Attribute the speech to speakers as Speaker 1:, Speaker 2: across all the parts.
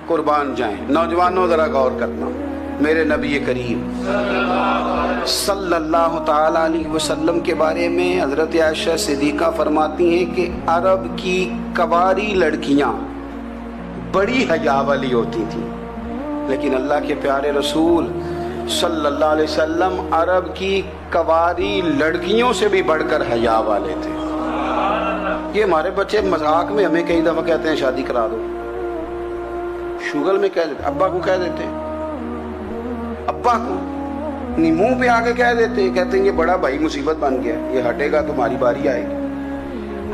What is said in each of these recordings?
Speaker 1: قربان جائیں۔ نوجوانوں ذرا غور کرنا، میرے نبی کریم صلی اللہ تعالی علیہ وسلم کے بارے میں حضرت عائشہ صدیقہ فرماتی ہیں کہ عرب کی کواری لڑکیاں بڑی حیا والی ہوتی تھیں، لیکن اللہ کے پیارے رسول صلی اللہ علیہ وسلم عرب کی کواری لڑکیوں سے بھی بڑھ کر حیا والے تھے۔ یہ ہمارے بچے مذاق میں ہمیں کئی دفعہ کہتے ہیں شادی کرا دو، شوگل میں کہہ دیتے، ابا کو کہہ دیتے ہیں، ابا کو منہ پہ آگے کہہ دیتے ہیں، کہتے ہیں یہ بڑا بھائی مصیبت بن گیا، یہ ہٹے گا تمہاری باری آئے گی۔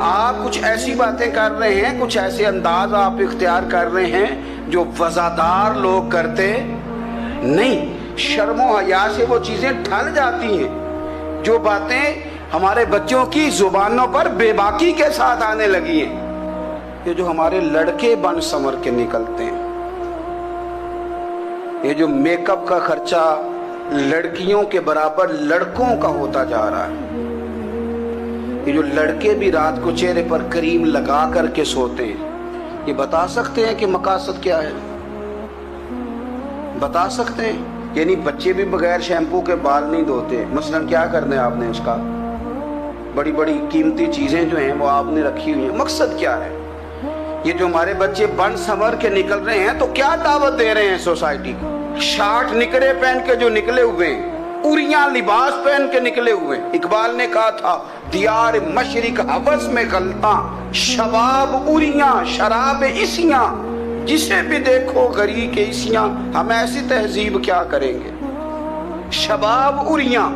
Speaker 1: آپ کچھ ایسی باتیں کر رہے ہیں، کچھ ایسے انداز آپ اختیار کر رہے ہیں جو وزادار لوگ کرتے نہیں۔ شرم و حیا سے وہ چیزیں ٹھل جاتی ہیں، جو باتیں ہمارے بچوں کی زبانوں پر بے باکی کے ساتھ آنے لگی ہیں۔ یہ جو ہمارے لڑکے بن سنور کے نکلتے ہیں، یہ جو میک اپ کا خرچہ لڑکیوں کے برابر لڑکوں کا ہوتا جا رہا ہے، یہ جو لڑکے بھی رات کو چہرے پر کریم لگا کر کے سوتے ہیں، یہ بتا سکتے ہیں کہ مقاصد کیا ہے؟ بتا سکتے ہیں؟ یعنی بچے بھی بغیر شیمپو کے بال نہیں دھوتے، مثلا کیا کرنا ہے آپ نے اس کا؟ بڑی بڑی قیمتی چیزیں جو ہیں وہ آپ نے رکھی ہوئی ہیں، مقصد کیا ہے؟ یہ جو ہمارے بچے بن سنور کے نکل رہے ہیں تو کیا دعوت دے رہے ہیں سوسائٹی کو؟ شارٹ نکرے پہن کے جو نکلے ہوئے ہیں، اوریاں لباس پہن کے نکلے ہوئے ہیں۔ اقبال نے کہا تھا دیار مشرق ہوس میں غلطاں، شباب اوریاں شراب عیسیاں، جسے بھی دیکھو غری کے عیسیاں، ہم ایسی تہذیب کیا کریں گے؟ شباب اوریاں،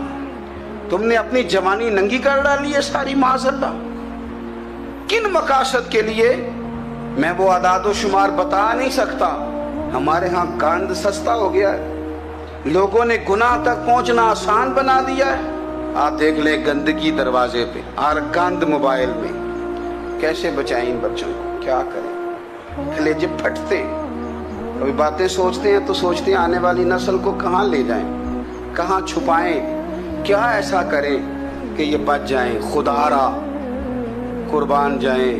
Speaker 1: تم نے اپنی جوانی ننگی کر ڈالی ہے ساری، معاذ اللہ۔ کن مقاصد کے لیے؟ میں وہ اعداد و شمار بتا نہیں سکتا۔ ہمارے ہاں گند سستا ہو گیا ہے، لوگوں نے گناہ تک پہنچنا آسان بنا دیا ہے۔ آپ دیکھ لیں گندگی دروازے پہ اور گند موبائل میں، کیسے بچائیں ان بچوں کو؟ کیا کریں؟ کلیجے پھٹتے، کبھی باتیں سوچتے ہیں تو سوچتے ہیں آنے والی نسل کو کہاں لے جائیں، کہاں چھپائیں، کیا ایسا کریں کہ یہ بچ جائیں۔ خدا را قربان جائیں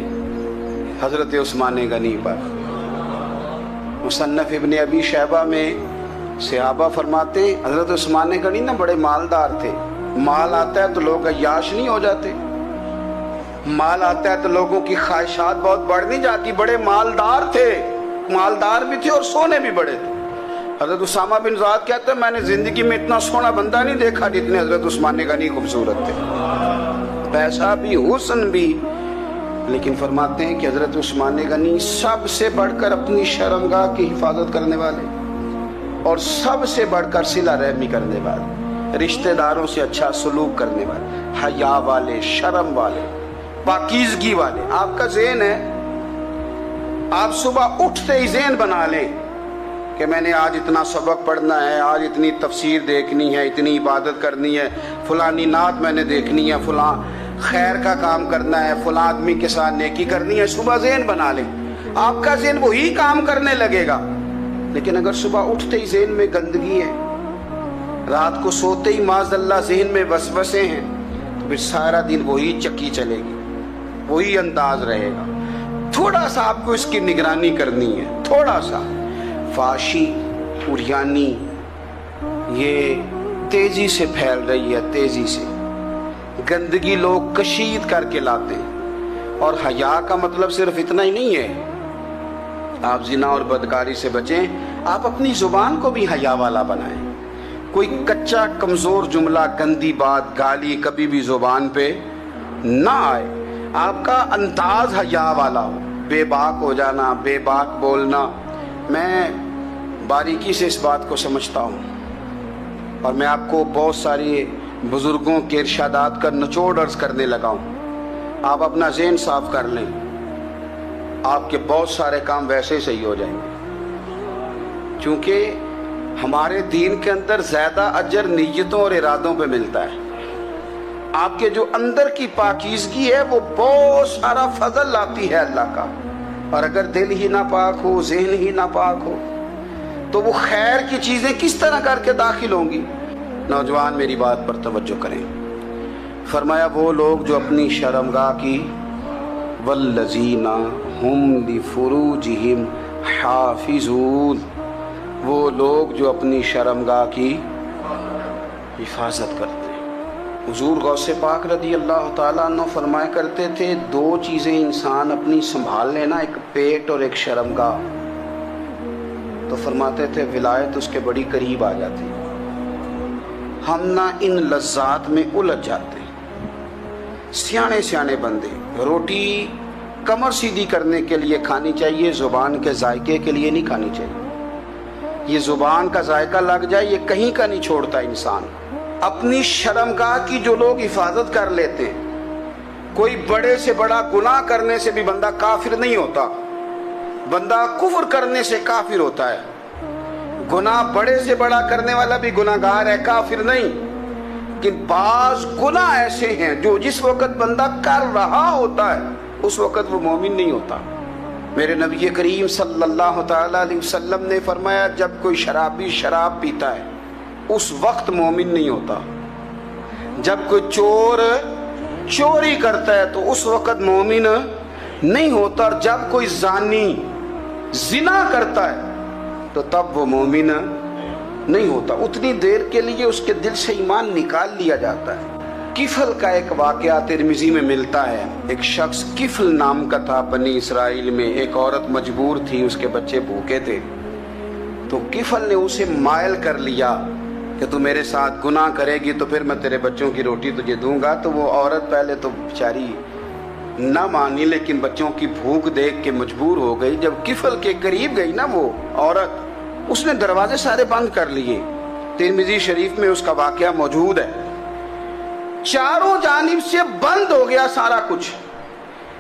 Speaker 1: حضرت عثمان غنی پر۔ مصنف ابن ابی شیبہ میں صحابہ فرماتے ہیں حضرت عثمان غنی نا بڑے مالدار تھے۔ مال آتا ہے تو لوگ عیاش نہیں ہو جاتے، مال آتا ہے تو لوگوں کی خواہشات بہت بڑھ نہیں جاتی۔ بڑے مالدار تھے، مالدار بھی تھے اور سونے بھی بڑے تھے۔ حضرت اسامہ بن زید کہتے ہیں میں نے زندگی میں اتنا سونا بندہ نہیں دیکھا جتنے حضرت عثمان غنی خوبصورت تھے، پیسہ بھی حسن بھی۔ لیکن فرماتے ہیں کہ حضرت عثمان غنی سب سے بڑھ کر اپنی شرمگاہ کی حفاظت کرنے والے، اور سب سے بڑھ کر صلہ رحمی کرنے والے، رشتہ داروں سے اچھا سلوک کرنے والے، حیا والے، شرم والے، پاکیزگی والے۔ آپ کا ذہن ہے، آپ صبح اٹھتے ہی ذہن بنا لیں کہ میں نے آج اتنا سبق پڑھنا ہے، آج اتنی تفسیر دیکھنی ہے، اتنی عبادت کرنی ہے، فلانی نعت میں نے دیکھنی ہے، فلاں خیر کا کام کرنا ہے، فلاں آدمی کے ساتھ نیکی کرنی ہے۔ صبح ذہن بنا لیں، آپ کا ذہن وہی کام کرنے لگے گا۔ لیکن اگر صبح اٹھتے ہی ذہن میں گندگی ہے، رات کو سوتے ہی معاذ اللہ ذہن میں وسوسے ہیں، تو پھر سارا دن وہی چکی چلے گی، وہی انداز رہے گا۔ تھوڑا سا آپ کو اس کی نگرانی کرنی ہے، تھوڑا سا۔ فحاشی، عریانی یہ تیزی سے پھیل رہی ہے، تیزی سے گندگی لوگ کشید کر کے لاتے ہیں۔ اور حیا کا مطلب صرف اتنا ہی نہیں ہے آپ زنا اور بدکاری سے بچیں، آپ اپنی زبان کو بھی حیا والا بنائیں۔ کوئی کچا کمزور جملہ، گندی بات، گالی کبھی بھی زبان پہ نہ آئے، آپ کا انداز حیا والا ہو، بے باک ہو جانا، بے باک بولنا۔ میں باریکی سے اس بات کو سمجھتا ہوں، اور میں آپ کو بہت ساری بزرگوں کے ارشادات کا نچوڑ عرض کرنے لگا ہوں۔ آپ اپنا ذہن صاف کر لیں، آپ کے بہت سارے کام ویسے صحیح ہو جائیں گے، کیونکہ ہمارے دین کے اندر زیادہ اجر نیتوں اور ارادوں پہ ملتا ہے۔ آپ کے جو اندر کی پاکیزگی ہے وہ بہت سارا فضل لاتی ہے اللہ کا، اور اگر دل ہی نہ پاک ہو، ذہن ہی نہ پاک ہو، تو وہ خیر کی چیزیں کس طرح کر کے داخل ہوں گی؟ نوجوان میری بات پر توجہ کریں۔ فرمایا وہ لوگ جو اپنی شرمگاہ کی والذین ہم لفروجہم حافظون، وہ لوگ جو اپنی شرمگاہ کی حفاظت کرتے ہیں۔ حضور غوث پاک رضی اللہ تعالیٰ عنہ فرمایا کرتے تھے، دو چیزیں انسان اپنی سنبھال لینا، ایک پیٹ اور ایک شرمگاہ، تو فرماتے تھے ولایت اس کے بڑی قریب آ جاتی۔ ہم نہ ان لذات میں الجھ جاتے ہیں۔ سیانے سیانے بندے، روٹی کمر سیدھی کرنے کے لیے کھانی چاہیے، زبان کے ذائقے کے لیے نہیں کھانی چاہیے۔ یہ زبان کا ذائقہ لگ جائے یہ کہیں کا نہیں چھوڑتا انسان۔ اپنی شرمگاہ کی جو لوگ حفاظت کر لیتے ہیں، کوئی بڑے سے بڑا گناہ کرنے سے بھی بندہ کافر نہیں ہوتا، بندہ کفر کرنے سے کافر ہوتا ہے۔ گناہ بڑے سے بڑا کرنے والا بھی گناہ گار ہے، کافر نہیں۔ لیکن بعض گناہ ایسے ہیں جو جس وقت بندہ کر رہا ہوتا ہے اس وقت وہ مومن نہیں ہوتا۔ میرے نبی کریم صلی اللہ تعالیٰ علیہ وسلم نے فرمایا، جب کوئی شرابی شراب پیتا ہے اس وقت مومن نہیں ہوتا۔ جب کوئی چور چوری کرتا ہے تو اس وقت مومن نہیں ہوتا، اور جب کوئی زانی زنا کرتا ہے تو تب وہ مومن نہیں ہوتا۔ اتنی دیر کے لیے اس کے دل سے ایمان نکال لیا جاتا ہے۔ کفل کا ایک واقعہ ترمذی میں ملتا ہے۔ ایک شخص کفل نام کا تھا بنی اسرائیل میں، ایک عورت مجبور تھی، اس کے بچے بھوکے تھے، تو کفل نے اسے مائل کر لیا کہ تو میرے ساتھ گناہ کرے گی تو پھر میں تیرے بچوں کی روٹی تجھے دوں گا۔ تو وہ عورت پہلے تو بیچاری نہ مانی، لیکن بچوں کی بھوک دیکھ کے مجبور ہو گئی۔ جب کفل کے قریب گئی نا وہ عورت، اس نے دروازے سارے بند کر لیے۔ ترمذی شریف میں اس کا واقعہ موجود ہے۔ چاروں جانب سے بند ہو گیا سارا کچھ،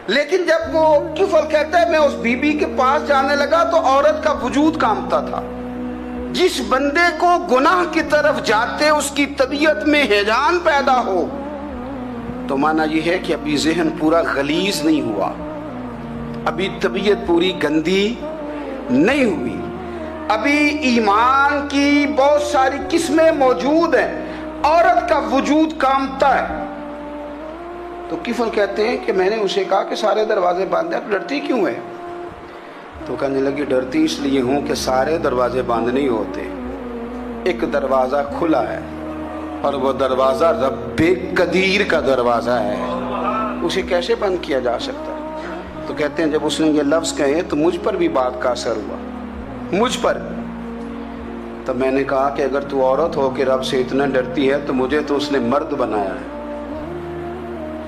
Speaker 1: لیکن جب وہ کفل کہتا ہے میں اس بی بی کے پاس جانے لگا تو عورت کا وجود کانپتا تھا۔ جس بندے کو گناہ کی طرف جاتے اس کی طبیعت میں ہیجان پیدا ہو تو مانا یہ ہے کہ ابھی ذہن پورا غلیظ نہیں ہوا، ابھی طبیعت پوری گندی نہیں ہوئی، ابھی ایمان کی بہت ساری قسمیں موجود ہیں، عورت کا وجود کامتا ہے۔ تو کفل کہتے ہیں کہ میں نے اسے کہا کہ سارے دروازے بند ہیں، ڈرتی کیوں ہے؟ تو کہنے لگی ڈرتی اس لیے ہوں کہ سارے دروازے بند نہیں ہوتے، ایک دروازہ کھلا ہے اور وہ دروازہ رب قدیر کا دروازہ ہے، اسے کیسے بند کیا جا سکتا ہے؟ تو کہتے ہیں جب اس نے یہ لفظ کہے تو مجھ پر بھی بات کا اثر ہوا، مجھ پر۔ تو میں نے کہا کہ اگر تو عورت ہو کے رب سے اتنا ڈرتی ہے تو مجھے تو اس نے مرد بنایا ہے،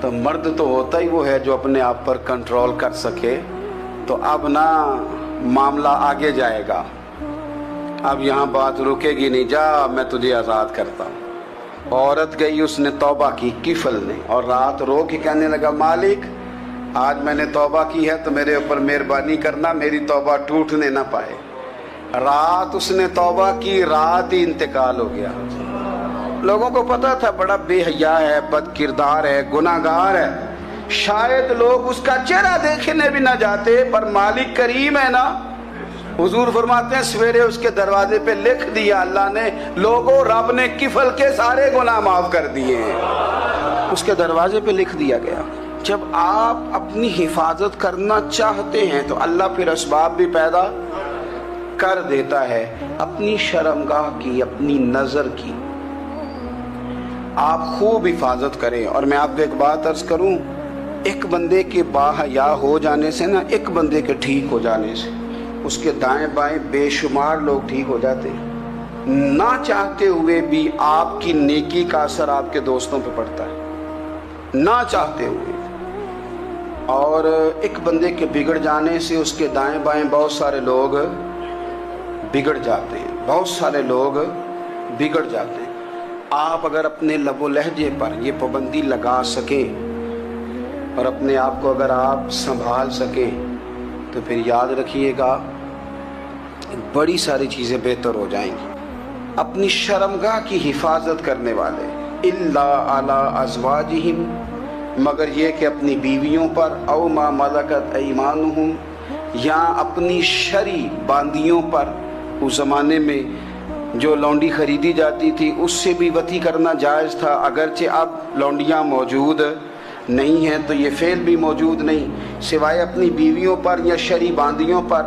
Speaker 1: تو مرد تو ہوتا ہی وہ ہے جو اپنے آپ پر کنٹرول کر سکے۔ تو اب نہ معاملہ آگے جائے گا، اب یہاں بات رکے گی نہیں، جا میں تجھے آزاد کرتا ہوں۔ عورت گئی، اس نے توبہ کی کفل نے، اور رات رو کے کہنے لگا مالک آج میں نے توبہ کی ہے تو میرے اوپر مہربانی کرنا، میری توبہ ٹوٹنے نہ پائے۔ رات اس نے توبہ کی، رات ہی انتقال ہو گیا۔ لوگوں کو پتا تھا بڑا بے حیا ہے، بد کردار ہے، گناہ گار ہے، شاید لوگ اس کا چہرہ دیکھنے بھی نہ جاتے، پر مالک کریم ہے نا۔ حضور فرماتے ہیں سویرے اس کے دروازے پہ لکھ دیا اللہ نے، لوگوں رب نے کفل کے سارے گناہ معاف کر دیے ہیں، اس کے دروازے پہ لکھ دیا گیا۔ جب آپ اپنی حفاظت کرنا چاہتے ہیں تو اللہ پھر اسباب بھی پیدا کر دیتا ہے۔ اپنی شرمگاہ کی، اپنی نظر کی آپ خوب حفاظت کریں۔ اور میں آپ کو ایک بات عرض کروں، ایک بندے کے باحیا ہو جانے سے نا، ایک بندے کے ٹھیک ہو جانے سے اس کے دائیں بائیں بے شمار لوگ ٹھیک ہو جاتے ہیں۔ نہ چاہتے ہوئے بھی آپ کی نیکی کا اثر آپ کے دوستوں پہ پڑتا ہے، نہ چاہتے ہوئے۔ اور ایک بندے کے بگڑ جانے سے اس کے دائیں بائیں بہت سارے لوگ بگڑ جاتے ہیں، بہت سارے لوگ بگڑ جاتے ہیں۔ آپ اگر اپنے لب و لہجے پر یہ پابندی لگا سکیں اور اپنے آپ کو اگر آپ سنبھال سکیں تو پھر یاد رکھیے گا بڑی ساری چیزیں بہتر ہو جائیں گی۔ اپنی شرمگاہ کی حفاظت کرنے والے الا علی ازواجہم، مگر یہ کہ اپنی بیویوں پر، او ما ملکت ایمانہم، یا اپنی شرعی باندیوں پر۔ اس زمانے میں جو لونڈی خریدی جاتی تھی اس سے بھی وطی کرنا جائز تھا، اگرچہ اب لونڈیاں موجود نہیں ہیں تو یہ فعل بھی موجود نہیں، سوائے اپنی بیویوں پر یا شرعی باندیوں پر۔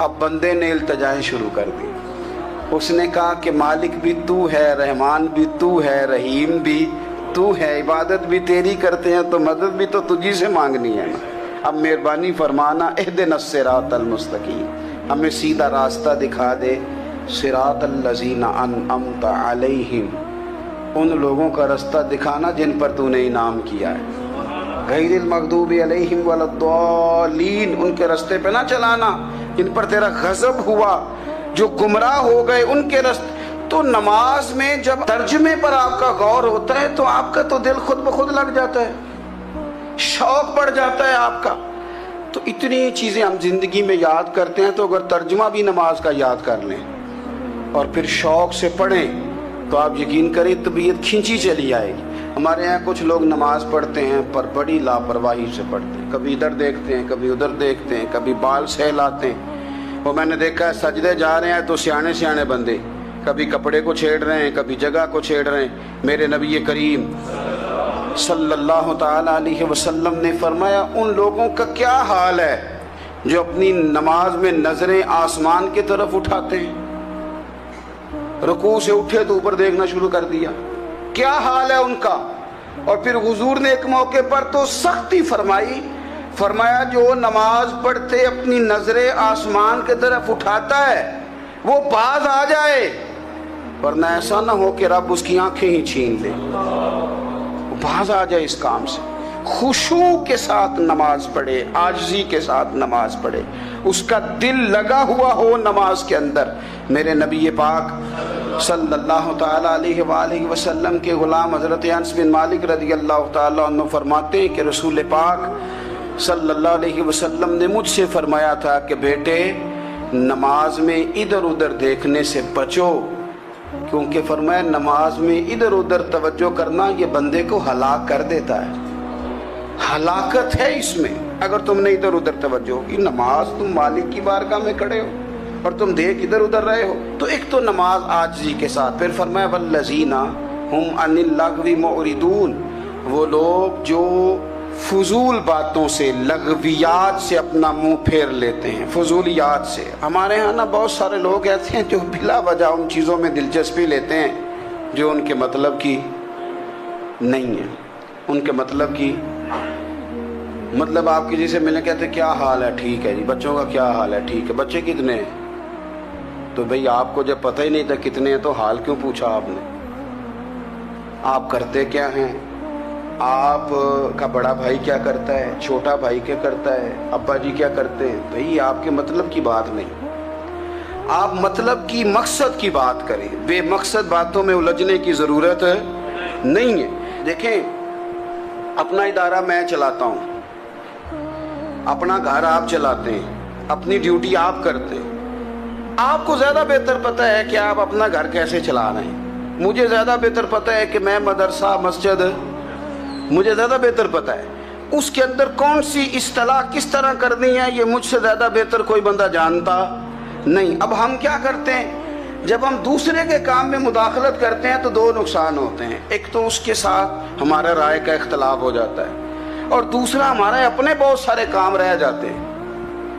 Speaker 1: اب بندے نے التجائیں شروع کر دی. اس نے کہا کہ مالک بھی تو ہے, رحمان بھی تو ہے, رحیم بھی تو ہے, عبادت بھی تیری کرتے ہیں تو مدد بھی تو تجھی سے مانگنی ہے. اب مہربانی فرمانا اہدنا الصراط المستقیم, ہمیں سیدھا راستہ دکھا دے. صراط الذین انعمت علیہم, ان لوگوں کا راستہ دکھانا جن پر تو نے انعام کیا ہے. غیر المغضوب علیہم ولا الضالین, ان کے راستے پہ نہ چلانا جن پر تیرا غضب ہوا, جو گمراہ ہو گئے ان کے راستے. تو نماز میں جب ترجمے پر آپ کا غور ہوتا ہے تو آپ کا تو دل خود بخود لگ جاتا ہے, شوق بڑھ جاتا ہے آپ کا. تو اتنی چیزیں ہم زندگی میں یاد کرتے ہیں, تو اگر ترجمہ بھی نماز کا یاد کر لیں اور پھر شوق سے پڑھیں تو آپ یقین کریں طبیعت کھینچی چلی آئے گی. ہمارے یہاں کچھ لوگ نماز پڑھتے ہیں پر بڑی لاپرواہی سے پڑھتے ہیں, کبھی ادھر دیکھتے ہیں, کبھی ادھر دیکھتے ہیں, کبھی بال سہلاتے ہیں. وہ میں نے دیکھا ہے سجدے جا رہے ہیں تو سیانے بندے کبھی کپڑے کو چھیڑ رہے ہیں, کبھی جگہ کو چھیڑ رہے ہیں. میرے نبی کریم صلی اللہ تعالی علیہ وسلم نے فرمایا ان لوگوں کا کیا حال ہے جو اپنی نماز میں نظریں آسمان کی طرف اٹھاتے ہیں, رکوع سے اٹھے تو اوپر دیکھنا شروع کر دیا, کیا حال ہے ان کا. اور پھر حضور نے ایک موقع پر تو سختی فرمایا جو نماز پڑھتے اپنی نظریں آسمان کی طرف اٹھاتا ہے وہ باز آ جائے, ورنہ ایسا نہ ہو کہ رب اس کی آنکھیں ہی چھین لے. باز آ جائے اس کام سے. خشوع کے ساتھ نماز پڑھے, عاجزی کے ساتھ نماز پڑھے, اس کا دل لگا ہوا ہو نماز کے اندر. میرے نبی پاک صلی اللہ تعالی علیہ وآلہ وسلم کے غلام حضرت انس بن مالک رضی اللہ تعالی عنہ فرماتے ہیں کہ رسول پاک صلی اللہ علیہ وسلم نے مجھ سے فرمایا تھا کہ بیٹے نماز میں ادھر ادھر دیکھنے سے بچو, کیونکہ فرمایا نماز میں ادھر ادھر توجہ کرنا یہ بندے کو ہلاک کر دیتا ہے. ہلاکت ہے اس میں اگر تم نے ادھر ادھر توجہ ہوگی. نماز تم مالک کی بارگاہ میں کھڑے ہو اور تم دیکھ ادھر ادھر رہے ہو. تو ایک تو نماز عاجزی کے ساتھ. پھر فرمایا والذین ہم عن اللغو معرضون, وہ لوگ جو فضول باتوں سے, لغویات سے اپنا منہ پھیر لیتے ہیں, فضولیات سے. ہمارے ہاں نا بہت سارے لوگ ایسے ہیں جو بلا وجہ ان چیزوں میں دلچسپی لیتے ہیں جو ان کے مطلب کی نہیں ہے. ان کے مطلب کی مطلب آپ کسی سے ملنے کہتے ہیں کیا حال ہے, ٹھیک ہے جی. بچوں کا کیا حال ہے, ٹھیک ہے. بچے کتنے ہیں؟ تو بھئی آپ کو جب پتہ ہی نہیں تھا کتنے ہیں تو حال کیوں پوچھا آپ نے؟ آپ کرتے کیا ہیں؟ آپ کا بڑا بھائی کیا کرتا ہے, چھوٹا بھائی کیا کرتا ہے, ابا جی کیا کرتے ہیں؟ بھئی آپ کے مطلب کی بات نہیں, آپ مطلب کی مقصد کی بات کریں. بے مقصد باتوں میں الجھنے کی ضرورت نہیں ہے. دیکھیں اپنا ادارہ میں چلاتا ہوں, اپنا گھر آپ چلاتے ہیں, اپنی ڈیوٹی آپ کرتے ہیں. آپ کو زیادہ بہتر پتہ ہے کہ آپ اپنا گھر کیسے چلا رہے ہیں. مجھے زیادہ بہتر پتہ ہے کہ میں مدرسہ مسجد, مجھے زیادہ بہتر پتہ ہے اس کے اندر کون سی اصطلاح کس طرح کرنی ہے, یہ مجھ سے زیادہ بہتر کوئی بندہ جانتا نہیں. اب ہم کیا کرتے ہیں, جب ہم دوسرے کے کام میں مداخلت کرتے ہیں تو دو نقصان ہوتے ہیں. ایک تو اس کے ساتھ ہمارا رائے کا اختلاف ہو جاتا ہے, اور دوسرا ہمارے اپنے بہت سارے کام رہ جاتے ہیں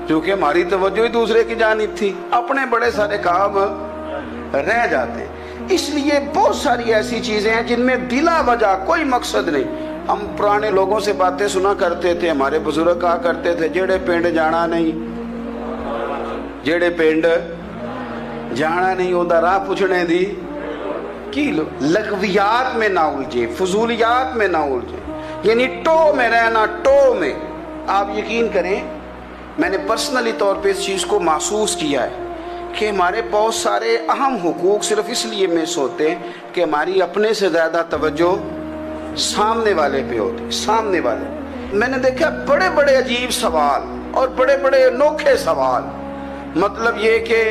Speaker 1: کیونکہ ہماری توجہ ہی دوسرے کی جانب تھی, اپنے بڑے سارے کام رہ جاتے ہیں. اس لیے بہت ساری ایسی چیزیں ہیں جن میں بلا وجہ کوئی مقصد نہیں. ہم پرانے لوگوں سے باتیں سنا کرتے تھے, ہمارے بزرگ کہا کرتے تھے جیڑے پنڈ جانا نہیں, جیڑے پنڈ جانا نہیں ہوتا راہ پوچھنے دی کی. لغویات میں نہ الجھے, فضولیات میں نہ الجھے, یعنی ٹو میں رہنا, ٹو میں. آپ یقین کریں میں نے پرسنلی طور پہ اس چیز کو محسوس کیا ہے کہ ہمارے بہت سارے اہم حقوق صرف اس لیے مس ہوتے ہیں کہ ہماری اپنے سے زیادہ توجہ سامنے والے پہ ہوتی, سامنے والے. میں نے دیکھا بڑے بڑے عجیب سوال اور بڑے بڑے انوکھے سوال, مطلب یہ کہ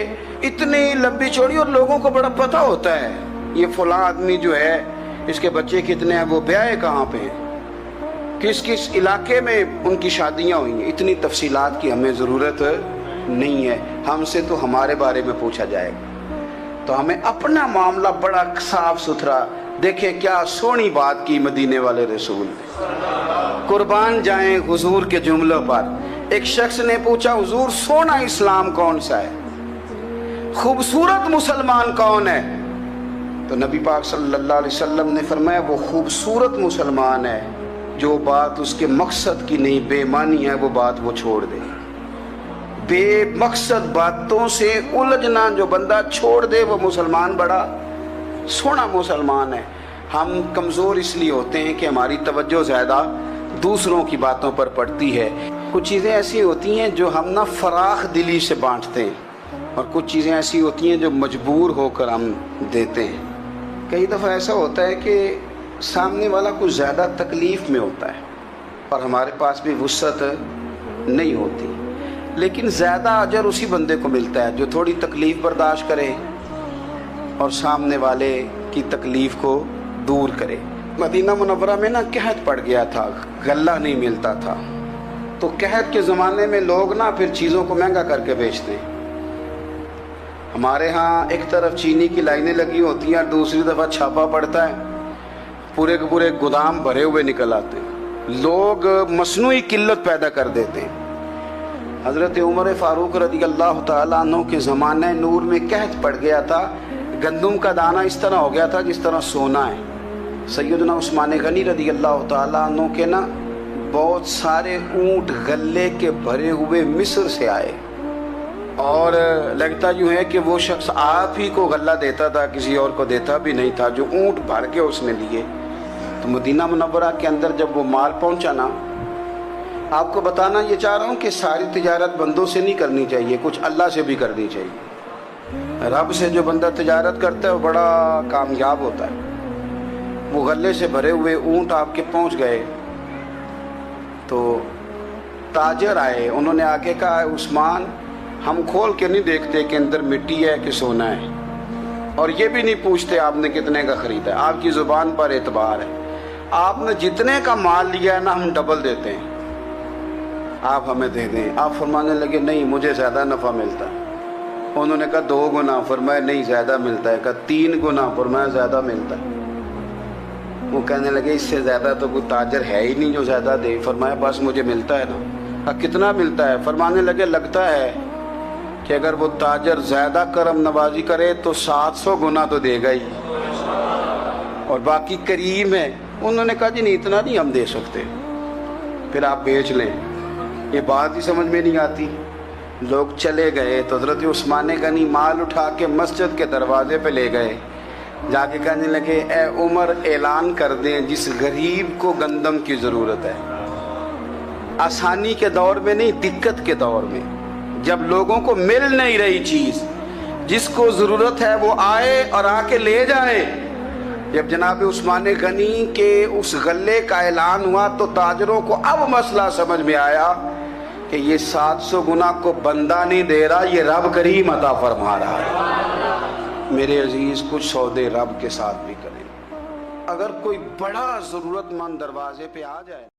Speaker 1: اتنی لمبی چوڑی, اور لوگوں کو بڑا پتہ ہوتا ہے یہ فلاں آدمی جو ہے اس کے بچے کتنے ہیں, وہ بیاہ کہاں پہ ہیں, کس کس علاقے میں ان کی شادیاں ہوئی ہیں. اتنی تفصیلات کی ہمیں ضرورت نہیں ہے. ہم سے تو ہمارے بارے میں پوچھا جائے گا, تو ہمیں اپنا معاملہ بڑا صاف ستھرا. دیکھیں کیا سونی بات کی مدینے والے رسول نے, قربان جائیں حضور کے جملوں پر. ایک شخص نے پوچھا حضور سونا اسلام کون سا ہے، خوبصورت مسلمان کون ہے؟ تو نبی پاک صلی اللہ علیہ وسلم نے فرمایا وہ خوبصورت مسلمان ہے جو بات اس کے مقصد کی نہیں، بے معنی ہے وہ بات وہ چھوڑ دے، بے مقصد باتوں سے الجھنا جو بندہ چھوڑ دے وہ مسلمان بڑا سونا مسلمان ہے۔ ہم کمزور اس لیے ہوتے ہیں کہ ہماری توجہ زیادہ دوسروں کی باتوں پر پڑتی ہے۔ کچھ چیزیں ایسی ہوتی ہیں جو ہم نہ فراخ دلی سے بانٹتے ہیں، اور کچھ چیزیں ایسی ہوتی ہیں جو مجبور ہو کر ہم دیتے ہیں۔ کئی دفعہ ایسا ہوتا ہے کہ سامنے والا کچھ زیادہ تکلیف میں ہوتا ہے اور ہمارے پاس بھی وسعت نہیں ہوتی، لیکن زیادہ اجر اسی بندے کو ملتا ہے جو تھوڑی تکلیف برداشت کرے اور سامنے والے کی تکلیف کو دور کرے۔ مدینہ منورہ میں نا قحط پڑ گیا تھا، غلہ نہیں ملتا تھا، تو قحط کے زمانے میں لوگ نا پھر چیزوں کو مہنگا کر کے بیچتے ہیں۔ ہمارے ہاں ایک طرف چینی کی لائنیں لگی ہوتی ہیں، دوسری دفعہ چھاپا پڑتا ہے، پورے کے پورے گودام بھرے ہوئے نکل آتے ہیں، لوگ مصنوعی قلت پیدا کر دیتے ہیں۔ حضرت عمر فاروق رضی اللہ تعالیٰ عنہ کے زمانہ نور میں قحط پڑ گیا تھا، گندم کا دانہ اس طرح ہو گیا تھا جس طرح سونا ہے۔ سیدنا عثمان غنی رضی اللہ تعالیٰ عنہ کے نا بہت سارے اونٹ غلے کے بھرے ہوئے مصر سے آئے، اور لگتا یوں ہے کہ وہ شخص آپ ہی کو غلہ دیتا تھا، کسی اور کو دیتا بھی نہیں تھا، جو اونٹ بھر کے اس نے لیے۔ تو مدینہ منورہ کے اندر جب وہ مال پہنچا نا، آپ کو بتانا یہ چاہ رہا ہوں کہ ساری تجارت بندوں سے نہیں کرنی چاہیے، کچھ اللہ سے بھی کرنی چاہیے۔ رب سے جو بندہ تجارت کرتا ہے وہ بڑا کامیاب ہوتا ہے۔ وہ غلے سے بھرے ہوئے اونٹ آپ کے پہنچ گئے تو تاجر آئے، انہوں نے آ کے کہا عثمان ہم کھول کے نہیں دیکھتے کہ اندر مٹی ہے کہ سونا ہے، اور یہ بھی نہیں پوچھتے آپ نے کتنے کا خریدا ہے، آپ کی زبان پر اعتبار ہے، آپ نے جتنے کا مال لیا ہے نا ہم ڈبل دیتے ہیں، آپ ہمیں دے دیں۔ آپ فرمانے لگے نہیں مجھے زیادہ نفع ملتا ہے۔ انہوں نے کہا 2 گنا، فرمایا نہیں زیادہ ملتا ہے، کہا 3 گنا، فرمایا زیادہ ملتا ہے۔ وہ کہنے لگے اس سے زیادہ تو کوئی تاجر ہے ہی نہیں جو زیادہ دے، فرمایا بس مجھے ملتا ہے نا۔ کتنا ملتا ہے؟ فرمانے لگے لگتا ہے کہ اگر وہ تاجر زیادہ کرم نوازی کرے تو 700 گنا تو دے گا ہی، اور باقی کریم ہے۔ انہوں نے کہا جی نہیں اتنا نہیں ہم دے سکتے، پھر آپ بیچ لیں۔ یہ بات ہی سمجھ میں نہیں آتی۔ لوگ چلے گئے تو حضرت عثمان غنی مال اٹھا کے مسجد کے دروازے پہ لے گئے، جا کے کہنے لگے اے عمر اعلان کر دیں جس غریب کو گندم کی ضرورت ہے، آسانی کے دور میں نہیں دقت کے دور میں، جب لوگوں کو مل نہیں رہی چیز، جس کو ضرورت ہے وہ آئے اور آ کے لے جائے۔ جب جناب عثمان غنی کے اس غلے کا اعلان ہوا تو تاجروں کو اب مسئلہ سمجھ میں آیا کہ یہ 700 گنا کو بندہ نہیں دے رہا، یہ رب کریم عطا فرما رہا ہے۔ میرے عزیز کچھ سودے رب کے ساتھ بھی کریں۔ اگر کوئی بڑا ضرورت مند دروازے پہ آ جائے